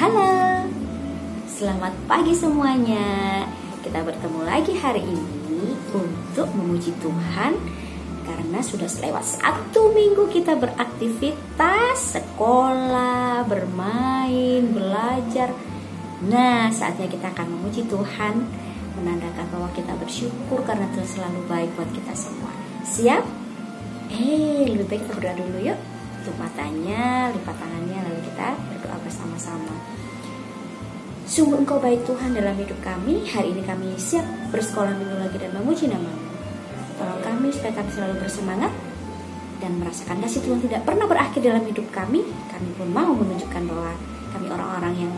Halo, selamat pagi semuanya. Kita bertemu lagi hari ini untuk memuji Tuhan karena sudah lewat 1 minggu kita beraktivitas, sekolah, bermain, belajar. Nah, saatnya kita akan memuji Tuhan, menandakan bahwa kita bersyukur karena Tuhan selalu baik buat kita semua. Siap? Lebih baik kita berdoa dulu yuk. Tutup matanya, lipat tangannya, lalu kita berdoa bersama-sama. Sungguh Engkau baik Tuhan dalam hidup kami. Hari ini kami siap bersekolah minggu lagi dan memuji nama-Mu. Tolong kami supaya kami selalu bersemangat dan merasakan kasih Tuhan tidak pernah berakhir dalam hidup kami. Kami pun mau menunjukkan bahwa kami orang-orang yang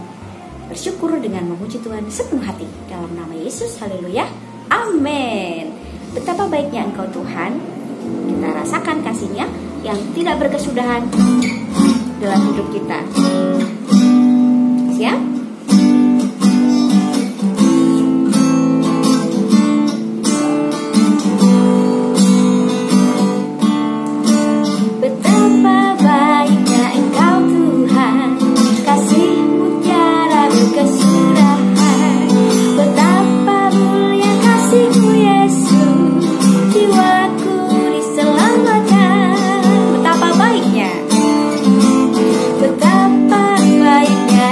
bersyukur dengan memuji Tuhan sepenuh hati. Dalam nama Yesus, haleluya, amin. Betapa baiknya Engkau Tuhan. Kita rasakan kasih-Nya yang tidak berkesudahan dalam hidup kita. Siap? Betapa baiknya Engkau Tuhan, kasih-Mu tiada berkesudahan. Betapa mulia kasih-Mu Yesus, jiwaku diselamatkan. Betapa baiknya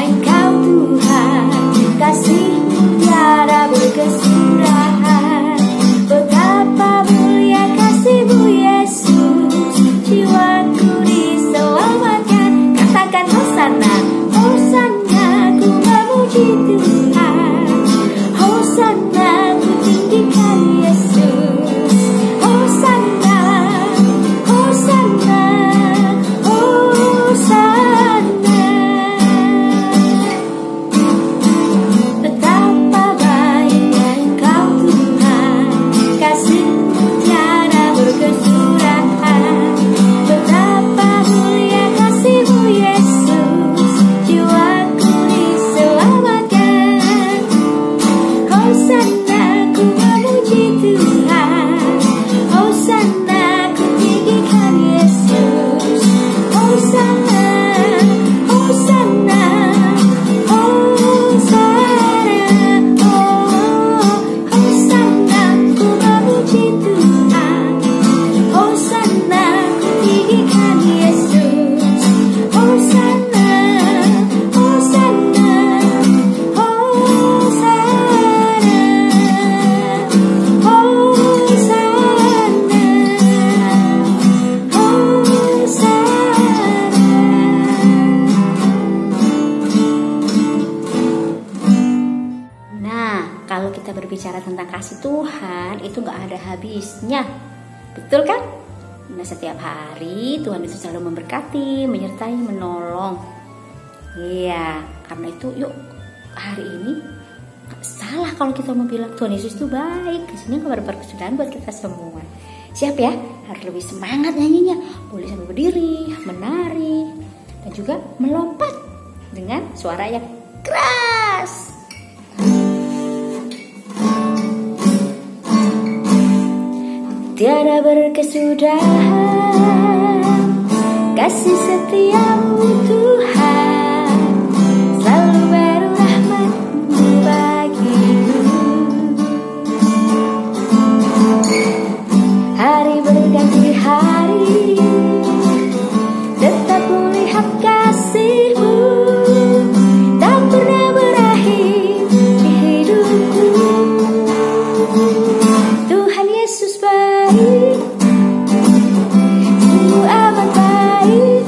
Engkau Tuhan, kasih-Mu tiada berkesudahan. Betapa mulia kasih-Mu Yesus, jiwaku diselamatkan. Katakan Hosana, Hosana, ku memuji Tuhan. Hosana, ku tinggikan Yesus. Hosana, Hosana, Hosana. Betapa baiknya Engkau Tuhan, kasih-Mu tiada berkesudahan. Betapa mulia kasih-Mu Yesus, jiwaku diselamatkan. Hosana, ku memuji Tuhan. Hosana, ku tinggikan Yesus. Hosana, Hosana, Hosana. Hosana, ku memuji Tuhan. Hosana, ku tinggikan Yesus. Hosana, Hosana, Hosana, Nah, kalau kita berbicara tentang kasih Tuhan, itu gak ada habisnya. Betul kan? Nah, setiap hari Tuhan itu selalu memberkati, menyertai, menolong. Iya, karena itu yuk hari ini gak salah kalau kita mau bilang Tuhan Yesus itu baik. Kasihnya gak berkesudahan buat kita semua. Siap ya? Harus lebih semangat nyanyinya. Boleh sambil berdiri, menari, dan juga melompat dengan suara yang keras. Tiada berkesudahan kasih setia-Mu Tuhan, selalu baru rahmat-Mu bagiku. Hari berganti hari, tetap melihat kasih-Mu, tak pernah berakhir di hidupku. Tuhan Yesus baik, sungguh amat baik.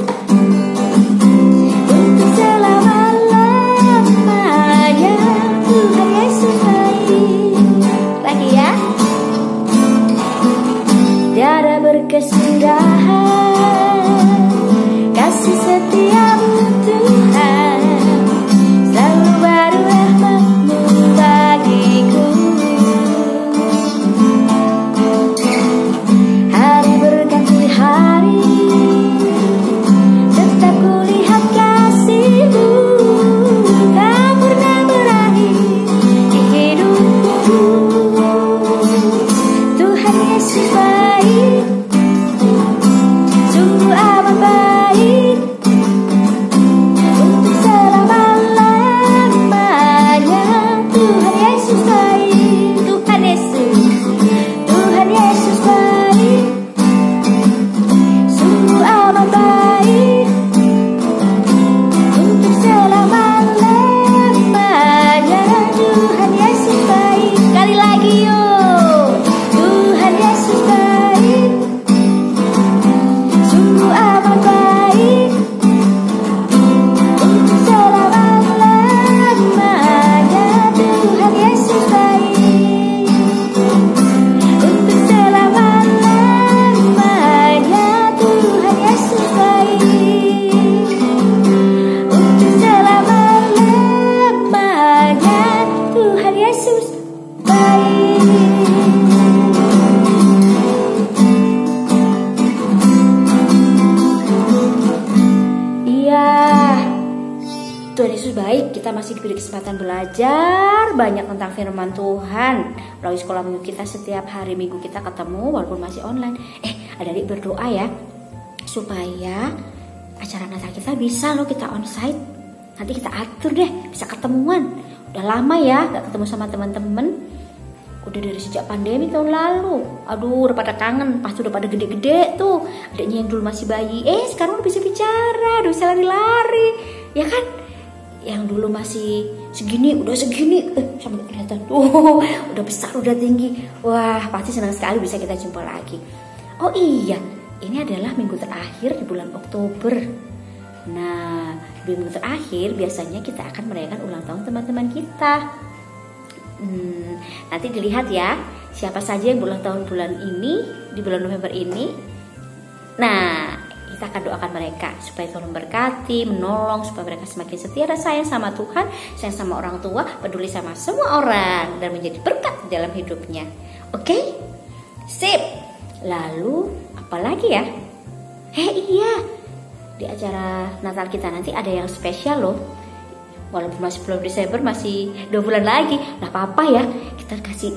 Tuhan Yesus baik, kita masih diberi kesempatan belajar banyak tentang firman Tuhan melalui sekolah minggu kita. Setiap hari minggu kita ketemu walaupun masih online. Adik-adik berdoa ya supaya acara Natal kita bisa loh kita onsite. Nanti kita atur deh, bisa ketemuan. Udah lama ya gak ketemu sama teman-teman. Udah dari sejak pandemi tahun lalu. Aduh, udah pada kangen. Pasti udah pada gede-gede tuh. Adiknya yang dulu masih bayi, sekarang udah bisa bicara, udah bisa lari-lari, ya kan? Yang dulu masih segini, udah segini, sampai kelihatan tuh, udah besar, udah tinggi. Wah, pasti senang sekali bisa kita jumpa lagi. Oh iya, ini adalah minggu terakhir di bulan Oktober. Nah, di minggu terakhir biasanya kita akan merayakan ulang tahun teman-teman kita. Nanti dilihat ya, siapa saja yang berulang tahun bulan ini, di bulan November ini. Nah, kita akan doakan mereka supaya Tuhan memberkati, menolong, supaya mereka semakin setia dan sayang sama Tuhan, sayang sama orang tua, peduli sama semua orang, dan menjadi berkat dalam hidupnya. Oke? Sip. Lalu apa lagi ya? Iya, di acara Natal kita nanti ada yang spesial loh. Walaupun masih belum Desember, masih 2 bulan lagi, nggak apa-apa ya. Kita kasih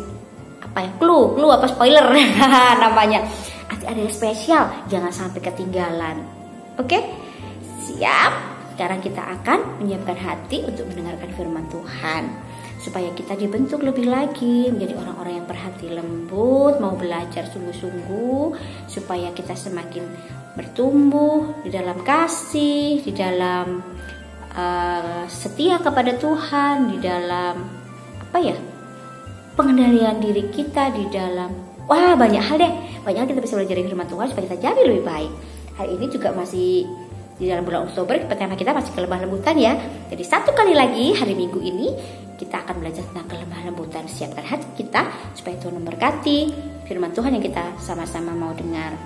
clue apa spoiler namanya. Nanti ada yang spesial, jangan sampai ketinggalan. Oke? Siap? Sekarang kita akan menyiapkan hati untuk mendengarkan firman Tuhan, supaya kita dibentuk lebih lagi menjadi orang-orang yang berhati lembut, mau belajar sungguh-sungguh, supaya kita semakin bertumbuh di dalam kasih, di dalam setia kepada Tuhan, di dalam pengendalian diri kita, di dalam banyak hal deh. Banyak hal kita bisa belajar dari firman Tuhan supaya kita jadi lebih baik. Hari ini juga masih di dalam bulan Oktober, tema kita masih kelemah lembutan ya. Jadi satu kali lagi hari Minggu ini kita akan belajar tentang kelemah lembutan. Siapkan hati kita supaya Tuhan memberkati firman Tuhan yang kita sama-sama mau dengar.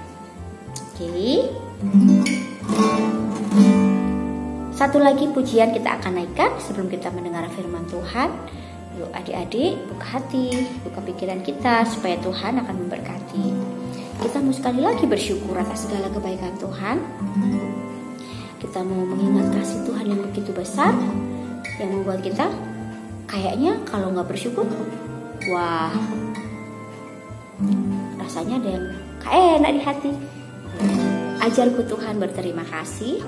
Oke. Satu lagi pujian kita akan naikkan sebelum kita mendengar firman Tuhan. Yuk adik-adik, buka hati, buka pikiran kita supaya Tuhan akan memberkati. Kita mau sekali lagi bersyukur atas segala kebaikan Tuhan. Kita mau mengingat kasih Tuhan yang begitu besar, yang membuat kita kayaknya kalau nggak bersyukur, rasanya ada yang enak di hati. Ajarku Tuhan berterima kasih.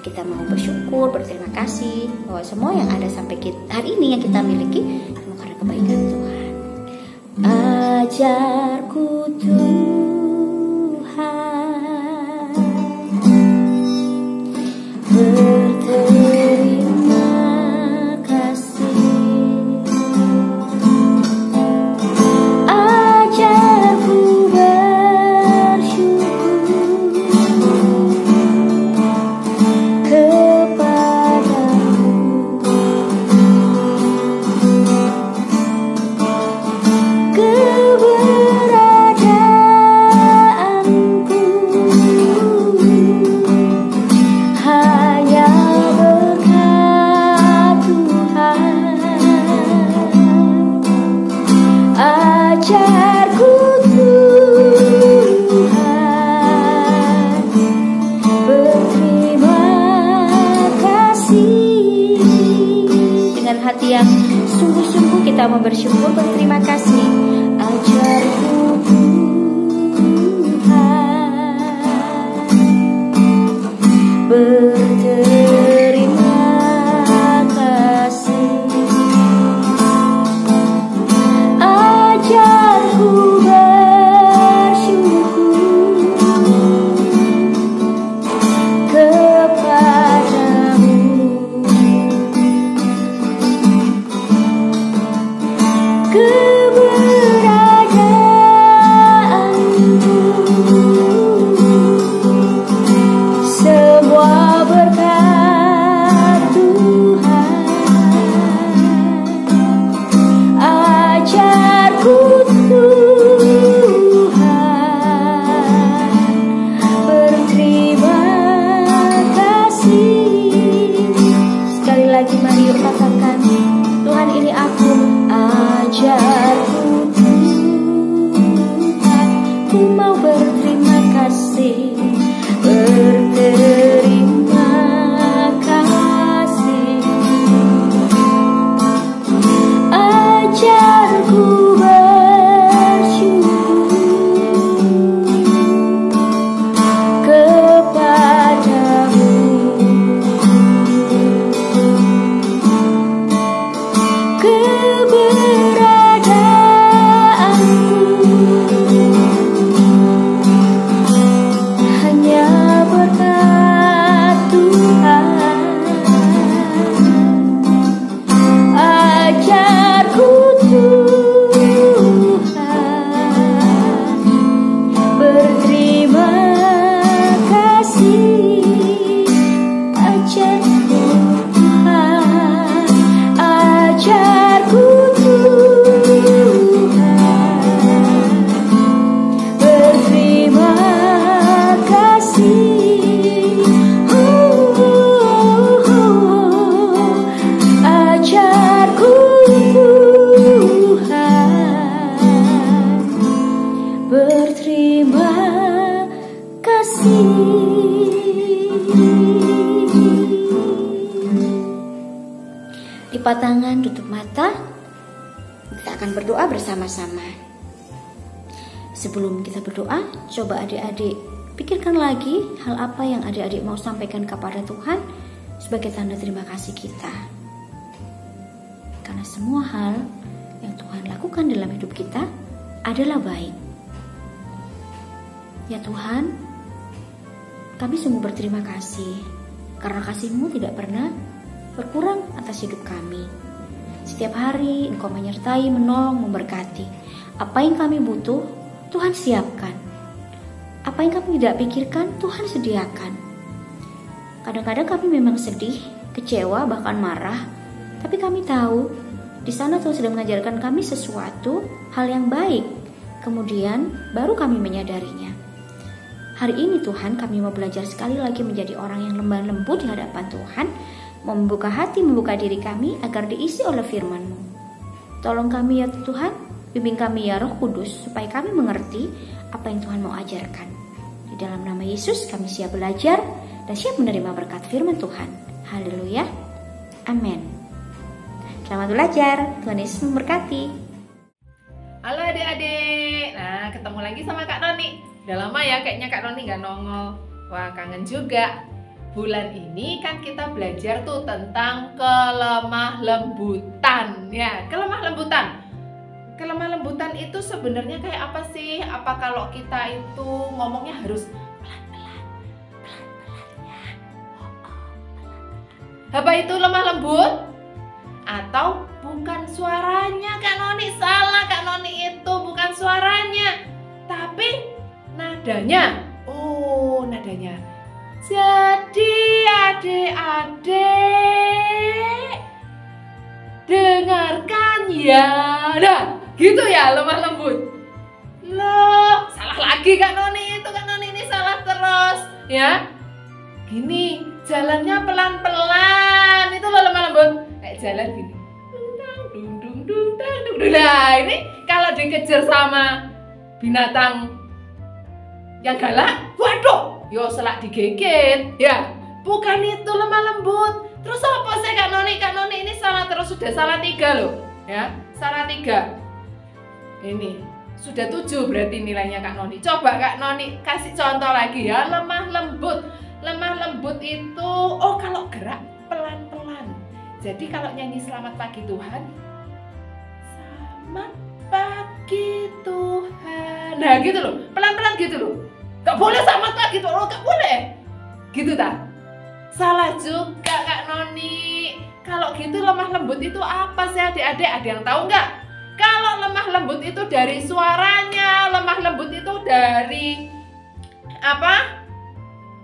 Kita mau bersyukur, berterima kasih bahwa semua yang ada sampai hari ini yang kita miliki semua karena kebaikan Tuhan. Ajarku Tuhan berterima kasih. Ajarku hati yang sungguh-sungguh kita mau bersyukur, berterima kasih. Ajarku Tuhan berterima kasih. Ajarku bersyukur kepadamu. Keberadaanmu semua berkat Tuhan. Ajarku Tuhan berterima kasih. Sekali lagi mari yuk katakan, Tuhan ini aku. Ajarku Tuhan, ku mau berterima kasih, berterima kasih. Lipat tangan, tutup mata. Kita akan berdoa bersama-sama. Sebelum kita berdoa, coba adik-adik pikirkan lagi hal apa yang adik-adik mau sampaikan kepada Tuhan sebagai tanda terima kasih kita. Karena semua hal yang Tuhan lakukan dalam hidup kita adalah baik. Ya Tuhan, kami sungguh berterima kasih karena kasih-Mu tidak pernah berkurang atas hidup kami. Setiap hari Engkau menyertai, menolong, memberkati. Apa yang kami butuh, Tuhan siapkan. Apa yang kami tidak pikirkan, Tuhan sediakan. Kadang-kadang kami memang sedih, kecewa, bahkan marah. Tapi kami tahu, di sana Tuhan sedang mengajarkan kami sesuatu, hal yang baik. Kemudian, baru kami menyadarinya. Hari ini Tuhan, kami mau belajar sekali lagi menjadi orang yang lemah lembut di hadapan Tuhan, membuka hati, membuka diri kami agar diisi oleh firman-Mu. Tolong kami ya Tuhan, bimbing kami ya Roh Kudus, supaya kami mengerti apa yang Tuhan mau ajarkan. Di dalam nama Yesus kami siap belajar dan siap menerima berkat firman Tuhan. Haleluya. Amin. Selamat belajar, Tuhan Yesus memberkati. Halo adik-adik, nah ketemu lagi sama Kak Noni. Udah lama ya kayaknya Kak Noni gak nongol. Wah kangen juga. Bulan ini kan kita belajar tuh tentang kelemah lembutan. Ya, kelemah lembutan. Kelemah lembutan itu sebenarnya kayak apa sih? Apa kalau kita itu ngomongnya harus pelan-pelan? Pelan-pelan ya. Apa itu lemah lembut? Atau bukan suaranya Kak Noni? Salah Kak Noni, itu bukan suaranya, tapi nadanya. Oh, nadanya. Jadi adik-adik dengarkan ya. Nah, gitu ya lemah lembut. Loh, salah lagi Kak Noni, itu Kak Noni ini salah terus ya. Gini, jalannya pelan-pelan, itu loh lemah lembut. Kayak jalan gini. Dung. Nah, ini kalau dikejar sama binatang yang galak, waduh, yo selak digigit, ya. Bukan itu lemah lembut. Terus apa sih Kak Noni? Kak Noni ini salah terus, sudah salah 3 loh, ya. Salah 3. Ini sudah 7 berarti nilainya Kak Noni. Coba Kak Noni kasih contoh lagi ya, lemah lembut. Lemah lembut itu, oh kalau gerak pelan-pelan. Jadi kalau nyanyi selamat pagi Tuhan, selamat pagi Tuhan. Nah gitu loh, pelan-pelan gitu loh. Gak boleh selamat pagi Tuhan, gak boleh. Gitu tak? Salah juga Kak Noni. Kalau gitu lemah lembut itu apa sih adik-adik? Ada yang tahu nggak? Kalau lemah lembut itu dari suaranya, lemah lembut itu dari apa?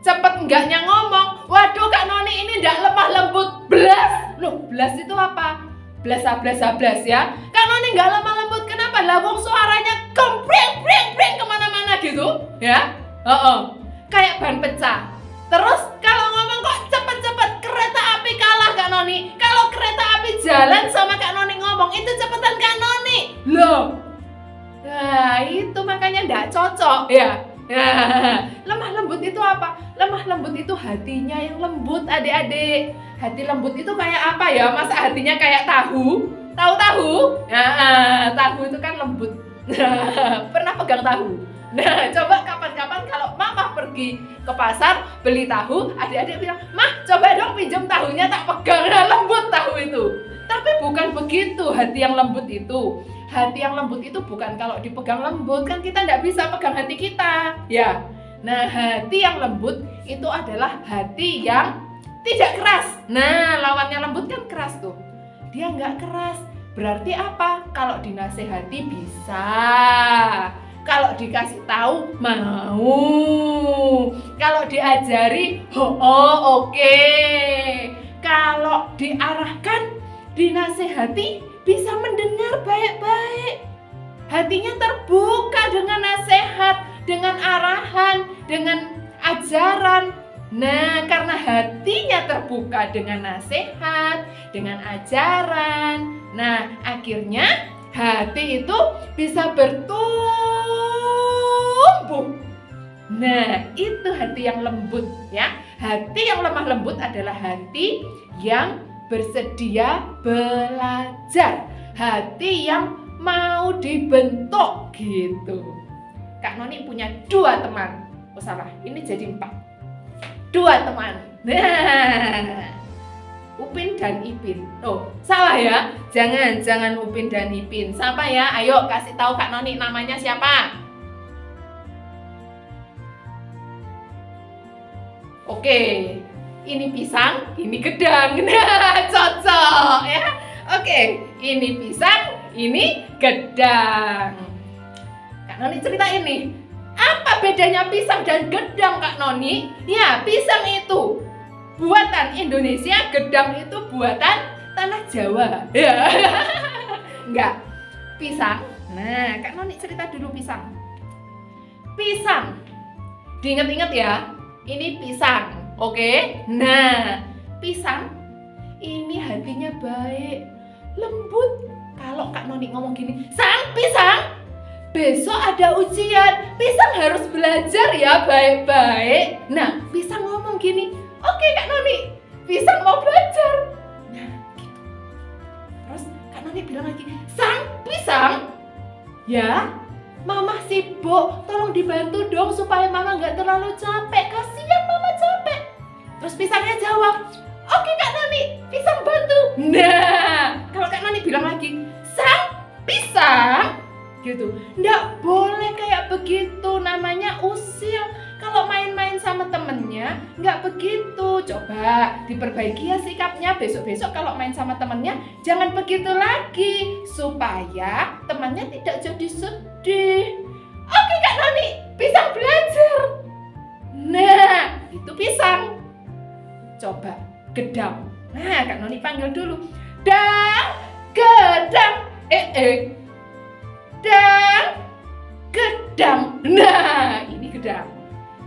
Cepet enggaknya ngomong. Waduh Kak Noni ini enggak lemah lembut belas. Loh, belas itu apa? Blas ya. Kak Noni enggak lemah lembut. Kenapa? Lah wong suaranya gembreng kemana-mana gitu, ya. Kayak ban pecah. Terus kalau ngomong kok cepet-cepet, kereta api kalah Kak Noni. Kalau kereta api jalan sama Kak Noni ngomong, itu cepetan Kak Noni. Loh. Nah, itu makanya enggak cocok, ya. Lemah lembut itu apa? Lemah lembut itu hatinya yang lembut adik-adik. Hati lembut itu kayak apa ya? Masa hatinya kayak tahu? Tahu tahu? Nah, tahu itu kan lembut. Pernah pegang tahu? Nah, coba kapan-kapan kalau mama pergi ke pasar beli tahu, adik-adik bilang, "Mah, coba dong pinjam tahunya tak pegang." Nah, lembut tahu itu. Tapi bukan begitu hati yang lembut itu. Hati yang lembut itu bukan kalau dipegang lembut, kan kita nggak bisa pegang hati kita, ya. Nah, hati yang lembut itu adalah hati yang tidak keras. Nah, lawannya lembut kan keras tuh. Dia nggak keras. Berarti apa? Kalau dinasehati bisa. Kalau dikasih tahu mau. Kalau diajari, oke. Kalau diarahkan, dinasehati, bisa mendengar baik-baik. Hatinya terbuka dengan nasihat, dengan arahan, dengan ajaran. Nah, karena hatinya terbuka dengan nasihat, dengan ajaran, nah akhirnya hati itu bisa bertumbuh. Nah, itu hati yang lembut ya. Hati yang lemah lembut adalah hati yang bersedia belajar, hati yang mau dibentuk gitu. Kak Noni punya 2 teman. Oh salah, ini jadi 4. 2 teman. Nah, Upin dan Ipin. Oh, salah ya. Jangan Upin dan Ipin. Siapa ya? Ayo kasih tahu Kak Noni namanya siapa? Oke. Ini pisang, ini gedang. Nah, cocok ya. Oke, ini pisang, ini gedang. Kak Noni cerita ini. Apa bedanya pisang dan gedang, Kak Noni? Ya, pisang itu buatan Indonesia, gedang itu buatan tanah Jawa. Ya. Enggak. Pisang. Nah, Kak Noni cerita dulu pisang. Pisang. Diingat-ingat ya. Ini pisang. Oke. Nah, pisang ini hatinya baik, lembut. Kalau Kak Noni ngomong gini, "Sang pisang, besok ada ujian, pisang harus belajar ya baik-baik." Nah, pisang ngomong gini, "Oke Kak Noni, pisang mau belajar." Nah, gitu. Terus Kak Noni bilang lagi, "Sang pisang, ya, Mama sibuk, tolong dibantu dong supaya Mama nggak terlalu capek, kasihan Mama capek." Terus pisangnya jawab, "Oke Kak Noni, pisang bantu." Nah, kalau Kak Noni bilang lagi, "Sang pisang," gitu, nggak boleh kayak begitu, namanya usil. Kalau main-main sama temennya nggak begitu. Coba diperbaiki ya sikapnya. Besok-besok kalau main sama temennya jangan begitu lagi, supaya temannya tidak jadi sedih. Oke Kak Noni, pisang belajar. Nah, itu pisang. Coba gedang. Nah, Kak Noni panggil dulu. Dang, gedang. Dang, gedang. Nah, ini gedang.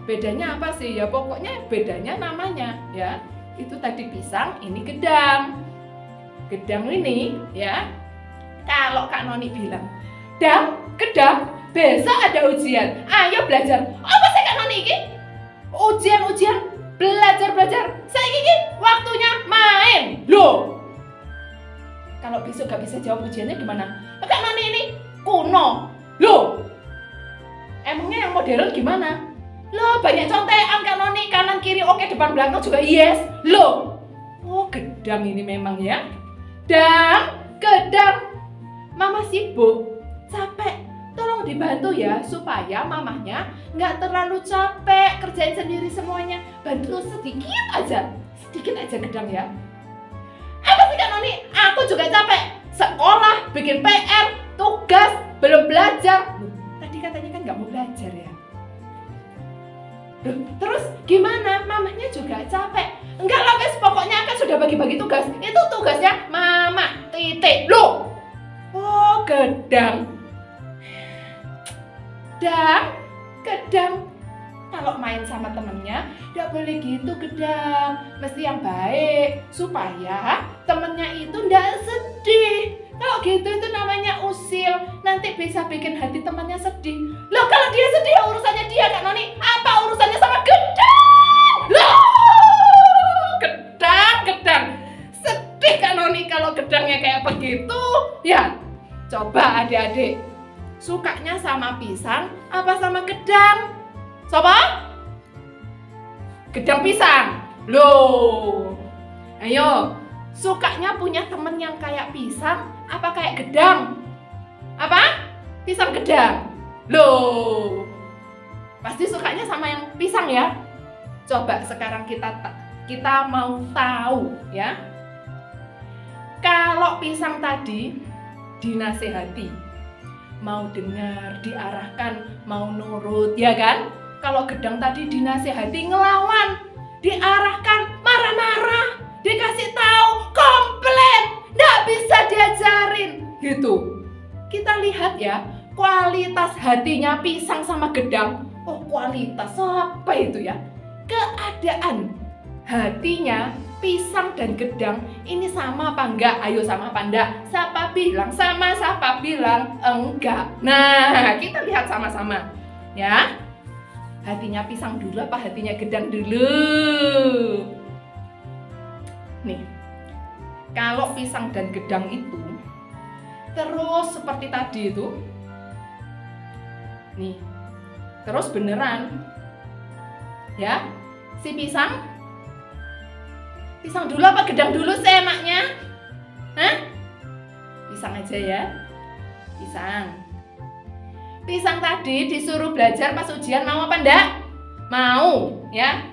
Bedanya apa sih? Ya pokoknya bedanya namanya ya. Itu tadi pisang, ini gedang. Gedang ini ya. Kalau Kak Noni bilang, "Dang, gedang, besok ada ujian. Ayo belajar." Apa sih Kak Noni ini? Ujian, belajar. Saya ini waktunya main. Loh. Kalau besok gak bisa jawab ujiannya gimana? Kak Noni ini kuno. Loh. Emangnya yang modern gimana? Loh, banyak contekan Kak Noni, kanan kiri oke, depan belakang juga yes. Loh. Oh, gedang ini memang ya. Dang, gedang. Mama sibuk, capek. Tolong dibantu ya supaya mamahnya nggak terlalu capek kerjain sendiri semuanya. Bantu sedikit aja gedang ya. Apa sih Kak Noni? Aku juga capek. Sekolah, bikin PR, tugas, belum belajar. Loh, tadi katanya kan nggak mau belajar ya. Loh, terus gimana? Mamahnya juga capek. Enggak lah guys, pokoknya kan sudah bagi-bagi tugas. Itu tugasnya mama, titik. Loh. Oh, gedang. Gedang. Kalau main sama temennya, nggak boleh gitu gedang. Mesti yang baik, supaya temennya itu nggak sedih. Kalau gitu itu namanya usil. Nanti bisa bikin hati temannya sedih. Loh, kalau dia sedih, urusannya dia Kak Noni. Apa urusannya sama gedang? Loh, gedang. Sedih Kak Noni kalau gedangnya kayak begitu. Ya, coba adik-adik, sukanya sama pisang apa sama gedang? Coba? Gedang pisang. Loh. Ayo, sukanya punya temen yang kayak pisang apa kayak gedang? Apa? Pisang gedang. Loh. Pasti sukanya sama yang pisang ya. Coba sekarang kita mau tahu ya. Kalau pisang tadi dinasehati, mau dengar, diarahkan, mau nurut, ya kan? Kalau gedang tadi dinasehati, ngelawan, diarahkan, marah-marah, dikasih tahu, komplain, nggak bisa diajarin, gitu. Kita lihat ya, kualitas hatinya pisang sama gedang. Oh, kualitas apa itu ya? Keadaan hatinya pisang dan gedang ini sama apa enggak? Ayo, sama apa enggak? Siapa bilang sama, siapa bilang enggak? Nah, kita lihat sama-sama ya. Hatinya pisang dulu apa hatinya gedang dulu? Nih, kalau pisang dan gedang itu terus seperti tadi itu, nih, terus beneran, ya, si pisang dulu apa gedang dulu seenaknya? Hah? Pisang aja ya, pisang tadi disuruh belajar pas ujian, mau apa enggak? Mau, ya.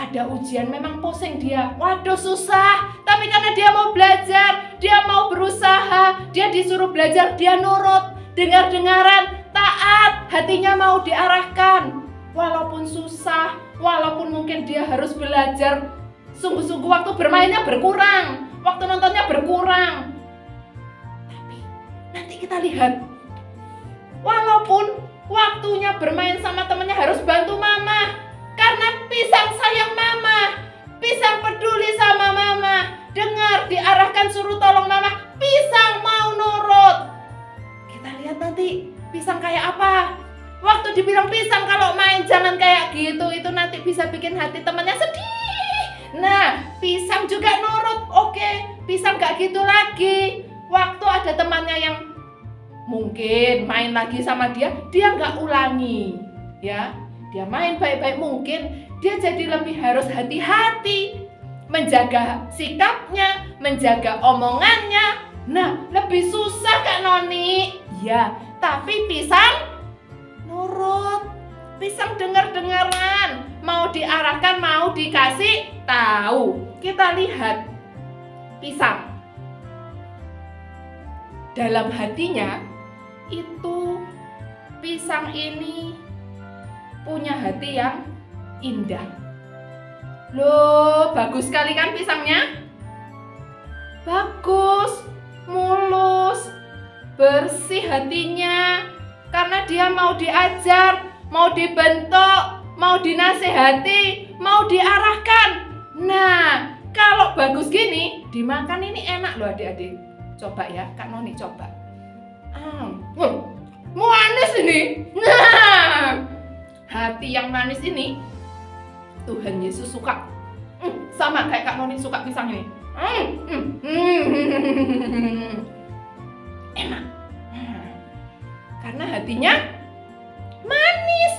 Ada ujian memang pusing dia, waduh susah, tapi karena dia mau belajar, dia mau berusaha, dia disuruh belajar, dia nurut, dengar-dengaran, taat, hatinya mau diarahkan. Walaupun susah, walaupun mungkin dia harus belajar, sungguh-sungguh waktu bermainnya berkurang, waktu nontonnya berkurang. Tapi nanti kita lihat, walaupun waktunya bermain sama temannya harus bantu mama, karena pisang sayang mama, pisang peduli sama mama, dengar, diarahkan, suruh tolong mama, pisang mau nurut. Kita lihat nanti pisang kayak apa. Waktu dibilang pisang kalau main jangan kayak gitu, itu nanti bisa bikin hati temannya sedih. Nah, pisang juga nurut, oke, pisang gak gitu lagi. Waktu ada temannya yang mungkin main lagi sama dia nggak ulangi, ya, dia main baik-baik mungkin, dia jadi lebih harus hati-hati, menjaga sikapnya, menjaga omongannya. Nah, lebih susah Kak Noni, ya, tapi pisang nurut, pisang dengar-dengaran, mau diarahkan, mau dikasih tahu. Kita lihat pisang dalam hatinya. Itu pisang ini punya hati yang indah. Loh, bagus sekali kan pisangnya? Bagus, mulus, bersih hatinya. Karena dia mau diajar, mau dibentuk, mau dinasehati, mau diarahkan. Nah, kalau bagus gini, dimakan ini enak loh adik-adik. Coba ya, Kak Noni coba. Manis ini. Nah, hati yang manis ini Tuhan Yesus suka. Sama kayak Kak Noni suka pisang ini. Enak. Karena hatinya manis.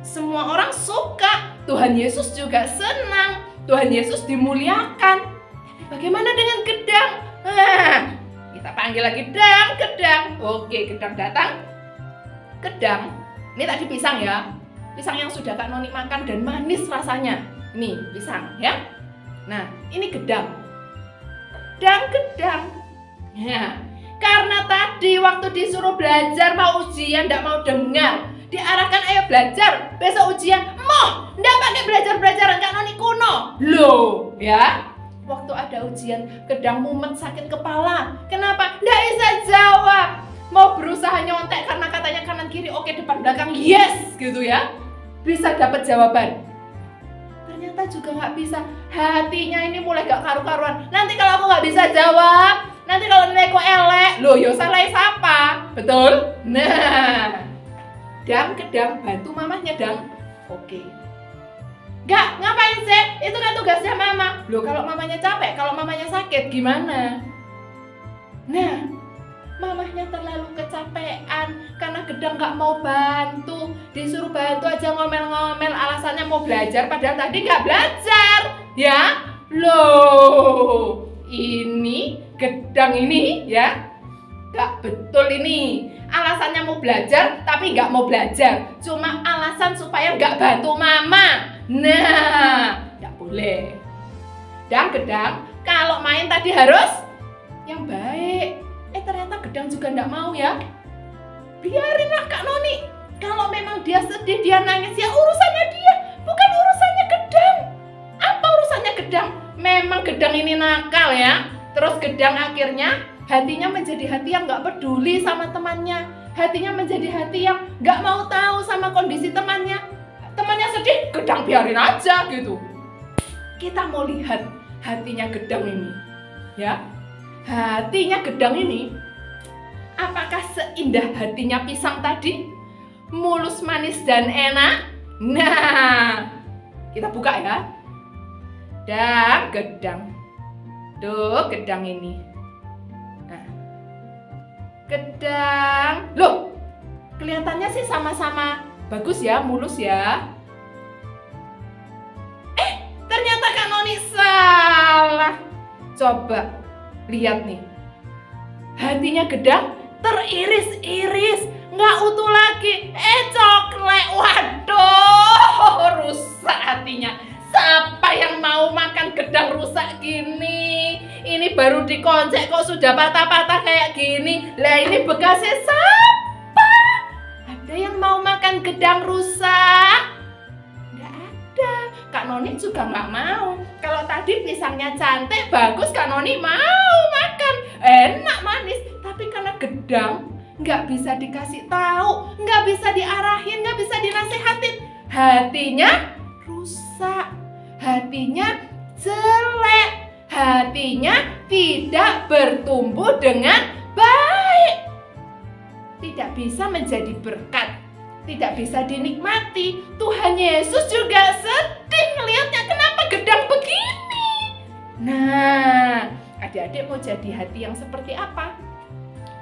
Semua orang suka. Tuhan Yesus juga senang. Tuhan Yesus dimuliakan. Tapi bagaimana dengan gedang? Kita panggil lagi gedang. Oke, gedang datang. Gedang, ini tadi pisang ya. Pisang yang sudah Kak Noni makan dan manis rasanya. Ini pisang ya. Nah, ini gedang. Gedang. Ya, karena tadi waktu disuruh belajar mau ujian, tidak mau dengar. Diarahkan ayo belajar, besok ujian. Nggak pakai belajar-belajaran Kak Noni kuno. Loh, ya. Waktu ada ujian, gedang mumet sakit kepala. Kenapa? Nggak bisa jawab. Mau berusaha nyontek karena katanya kanan kiri oke, depan belakang yes gitu ya. Bisa dapat jawaban. Ternyata juga nggak bisa. Hatinya ini mulai gak karu-karuan. Nanti kalau aku nggak bisa jawab, nanti kalau nilaiku elek, loh yo salah siapa? Betul? Nah, gedang bantu mamanya dang. Oke. Gak, ngapain sih? Itu kan tugasnya mama. Loh kalau mamanya capek, kalau mamanya sakit gimana? Nah, mamahnya terlalu kecapean karena gedang gak mau bantu. Disuruh bantu aja ngomel-ngomel, alasannya mau belajar padahal tadi gak belajar. Ya? Loh, ini gedang ini ya gak betul ini. Alasannya mau belajar tapi gak mau belajar. Cuma alasan supaya gak bantu mama. Nah, gak boleh. Dan gedang kalau main tadi harus yang baik. Ternyata gedang juga nggak mau ya. Biarinlah Kak Noni. Kalau memang dia sedih, dia nangis, ya urusannya dia, bukan urusannya gedang. Apa urusannya gedang? Memang gedang ini nakal ya. Terus gedang akhirnya hatinya menjadi hati yang nggak peduli sama temannya. Hatinya menjadi hati yang nggak mau tahu sama kondisi temannya. Temannya sedih, gedang biarin aja gitu. Kita mau lihat hatinya gedang ini, ya. Hatinya gedang ini, apakah seindah hatinya pisang tadi? Mulus, manis, dan enak? Nah, kita buka ya. Dan gedang. Tuh, gedang ini. Nah, gedang. Loh, kelihatannya sih sama-sama bagus ya, mulus ya. Ternyata Kak Noni salah. Coba lihat nih. Hatinya gedang teriris-iris, nggak utuh lagi. Coklat. Waduh, rusak hatinya. Siapa yang mau makan gedang rusak gini? Ini baru dikonsek kok sudah patah-patah kayak gini. Lah ini bekasnya siapa? Ada yang mau makan gedang rusak? Nggak ada. Kak Noni juga nggak mau. Kalau tadi pisangnya cantik, bagus, Kak Noni mau makan. Enak, manis. Tapi karena gedang, nggak bisa dikasih tahu, nggak bisa diarahin, nggak bisa dinasihatin. Hatinya rusak. Hatinya jelek, hatinya tidak bertumbuh dengan baik, tidak bisa menjadi berkat, tidak bisa dinikmati. Tuhan Yesus juga sedih melihatnya, kenapa gedang begini. Nah, adik-adik mau jadi hati yang seperti apa?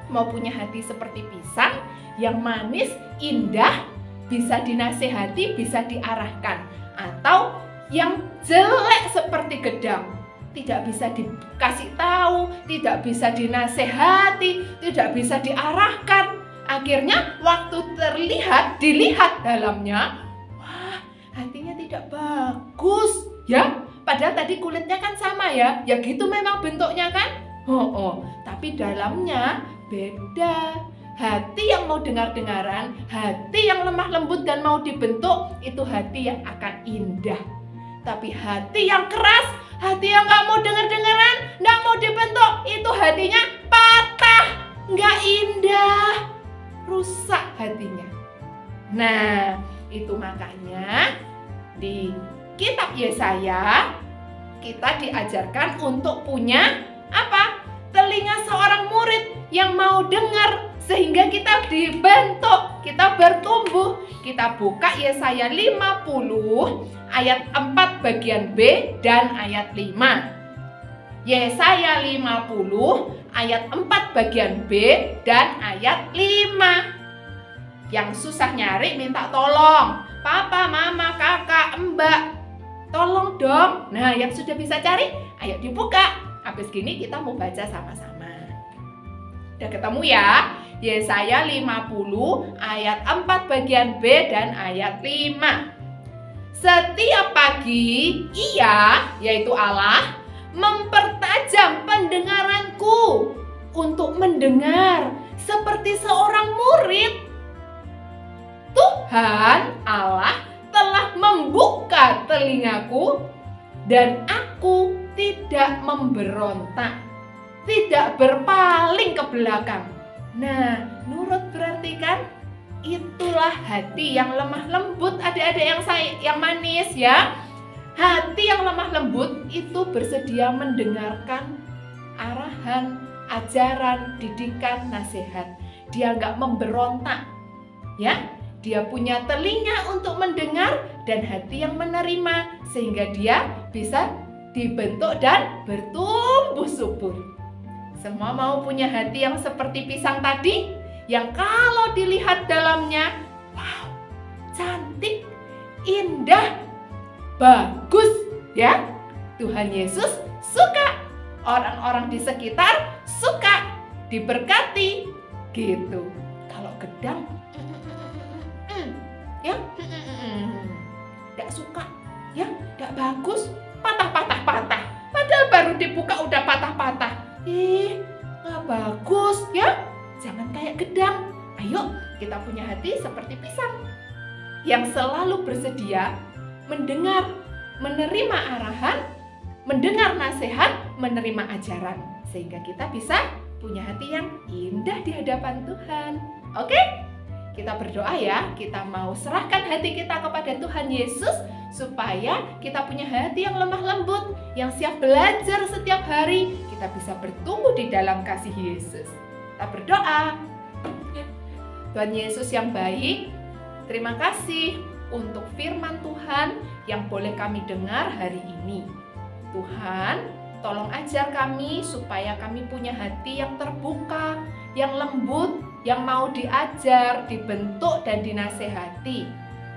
Mau punya hati seperti pisang yang manis, indah, bisa dinasehati, bisa diarahkan, atau yang jelek seperti gedang, tidak bisa dikasih tahu, tidak bisa dinasehati, tidak bisa diarahkan. Akhirnya waktu dilihat dalamnya, wah, hatinya tidak bagus ya. Padahal tadi kulitnya kan sama ya, ya gitu memang bentuknya kan. Tapi dalamnya beda. Hati yang mau dengar-dengaran, hati yang lemah lembut dan mau dibentuk, itu hati yang akan indah. Tapi hati yang keras, hati yang gak mau dengar-dengaran, gak mau dibentuk, itu hatinya patah, gak indah, rusak hatinya. Nah, itu makanya di kitab Yesaya kita diajarkan untuk punya apa? Telinga seorang murid yang mau dengar, sehingga kita dibentuk, kita bertumbuh. Kita buka Yesaya 50 ayat 4 bagian B dan ayat 5. Yesaya 50 ayat 4 bagian B dan ayat 5. Yang susah nyari minta tolong. Papa, mama, kakak, mbak, tolong dong. Nah, yang sudah bisa cari, ayo dibuka. Habis gini kita mau baca sama-sama. Udah ketemu ya? Yesaya 50 ayat 4 bagian B dan ayat 5. Setiap pagi Ia, yaitu Allah, mempertajam pendengaranku untuk mendengar seperti seorang murid. Tuhan Allah telah membuka telingaku dan aku tidak memberontak, tidak berpaling ke belakang. Nah, nurut berarti kan? Itulah hati yang lemah lembut, adik-adik yang manis ya. Hati yang lemah lembut itu bersedia mendengarkan arahan, ajaran, didikan, nasihat. Dia nggak memberontak, ya. Dia punya telinga untuk mendengar dan hati yang menerima, sehingga dia bisa dibentuk dan bertumbuh subur. Semua mau punya hati yang seperti pisang tadi, yang kalau dilihat dalamnya, wow, cantik, indah, bagus, ya. Tuhan Yesus suka, orang-orang di sekitar suka, diberkati, gitu. Kalau gedang, ya, tidak suka, ya, tidak bagus, patah. Padahal baru dibuka udah patah-patah. Nggak bagus, ya. Jangan kayak gedang. Ayo, kita punya hati seperti pisang yang selalu bersedia mendengar, menerima arahan, mendengar nasihat, menerima ajaran, sehingga kita bisa punya hati yang indah di hadapan Tuhan. Oke? Kita berdoa ya, kita mau serahkan hati kita kepada Tuhan Yesus supaya kita punya hati yang lemah lembut, yang siap belajar setiap hari, kita bisa bertumbuh di dalam kasih Yesus. Kita berdoa. Tuhan Yesus yang baik, terima kasih untuk firman Tuhan yang boleh kami dengar hari ini. Tuhan, Tolong ajar kami supaya kami punya hati yang terbuka, yang lembut, yang mau diajar, dibentuk dan dinasehati,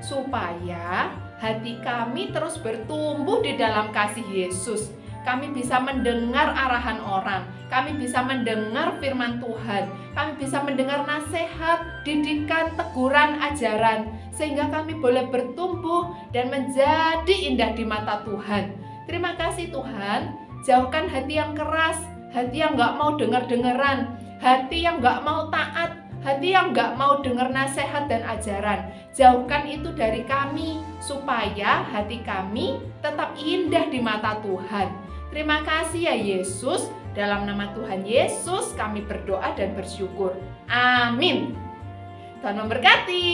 supaya hati kami terus bertumbuh di dalam kasih Yesus. Kami bisa mendengar arahan orang, kami bisa mendengar firman Tuhan, kami bisa mendengar nasihat, didikan, teguran, ajaran, sehingga kami boleh bertumbuh dan menjadi indah di mata Tuhan. Terima kasih Tuhan, jauhkan hati yang keras, hati yang gak mau dengar-dengaran, hati yang gak mau taat, hati yang gak mau dengar nasihat dan ajaran. Jauhkan itu dari kami, supaya hati kami tetap indah di mata Tuhan. Terima kasih ya Yesus, dalam nama Tuhan Yesus kami berdoa dan bersyukur. Amin. Tuhan memberkati.